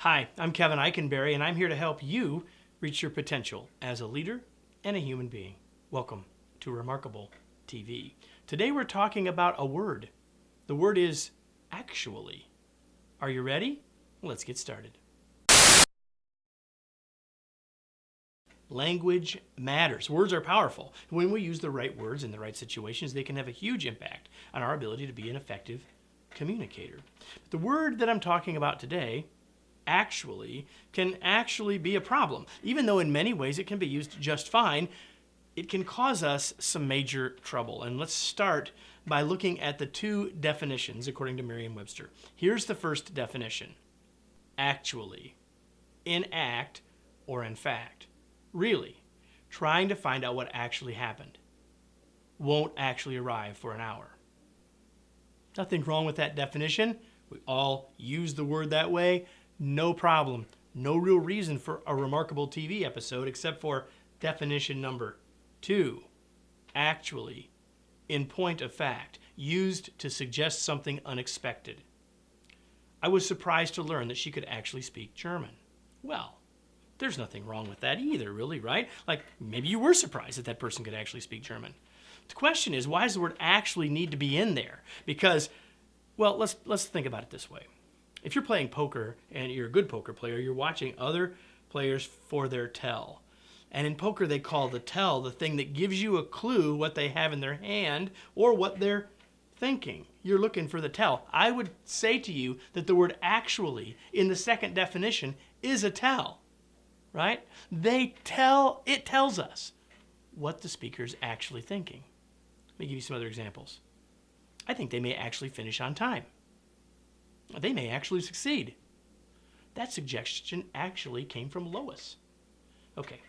Hi, I'm Kevin Eikenberry, and I'm here to help you reach your potential as a leader and a human being. Welcome to Remarkable TV. Today we're talking about a word. The word is actually. Are you ready? Let's get started. Language matters. Words are powerful. When we use the right words in the right situations, they can have a huge impact on our ability to be an effective communicator. The word that I'm talking about today can actually be a problem. Even though in many ways it can be used just fine, it can cause us some major trouble. And let's start by looking at the two definitions according to Merriam-Webster. Here's the first definition. Actually, in act or in fact. Really, trying to find out what actually happened. Won't actually arrive for an hour. Nothing wrong with that definition. We all use the word that way. No problem. No real reason for a Remarkable TV episode except for definition number 2. Actually, in point of fact, used to suggest something unexpected. I was surprised to learn that she could actually speak German. Well, there's nothing wrong with that either, really, right? Like, maybe you were surprised that that person could actually speak German. The question is, why does the word actually need to be in there? Because, well, let's think about it this way. If you're playing poker and you're a good poker player, you're watching other players for their tell. And in poker, they call the tell the thing that gives you a clue what they have in their hand or what they're thinking. You're looking for the tell. I would say to you that the word actually in the second definition is a tell, right? It tells us what the speaker's actually thinking. Let me give you some other examples. I think they may actually finish on time. They may actually succeed. That suggestion actually came from Lois. Okay,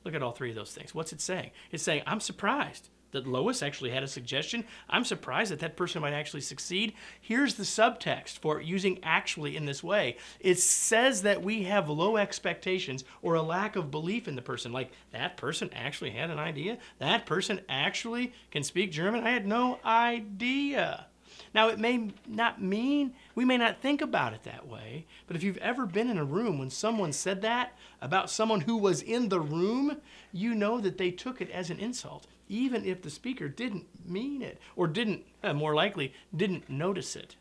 look at all three of those things. What's it saying? It's saying, I'm surprised that Lois actually had a suggestion. I'm surprised that that person might actually succeed. Here's the subtext for using actually in this way. It says that we have low expectations or a lack of belief in the person. Like, that person actually had an idea? That person actually can speak German? I had no idea. Now, it may not mean, we may not think about it that way, but if you've ever been in a room when someone said that about someone who was in the room, you know that they took it as an insult, even if the speaker didn't mean it or didn't, more likely, didn't notice it.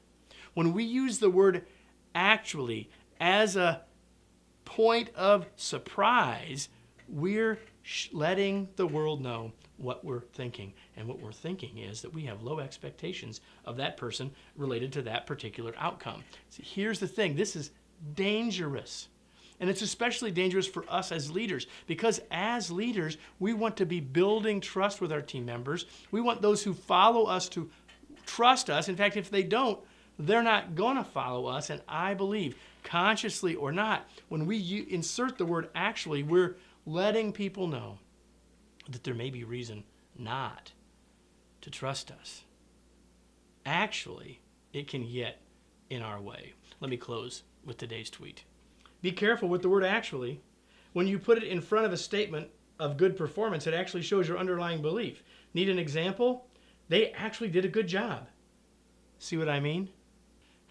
When we use the word actually as a point of surprise, we're letting the world know what we're thinking. And what we're thinking is that we have low expectations of that person related to that particular outcome. See, here's the thing. This is dangerous. And it's especially dangerous for us as leaders because as leaders, we want to be building trust with our team members. We want those who follow us to trust us. In fact, if they don't, they're not going to follow us. And I believe, consciously or not, when we insert the word actually, we're letting people know that there may be reason not to trust us. Actually, it can get in our way. Let me close with today's tweet. Be careful with the word actually. When you put it in front of a statement of good performance, it actually shows your underlying belief. Need an example? They actually did a good job. See what I mean?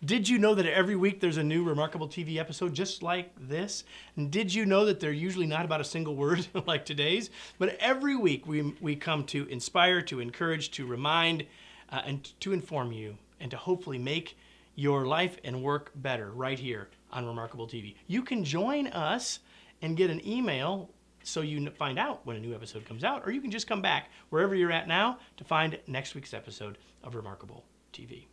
Did you know that every week there's a new Remarkable TV episode just like this? And did you know that they're usually not about a single word like today's? But every week we come to inspire, to encourage, to remind, and to inform you, and to hopefully make your life and work better right here on Remarkable TV. You can join us and get an email so you find out when a new episode comes out, or you can just come back wherever you're at now to find next week's episode of Remarkable TV.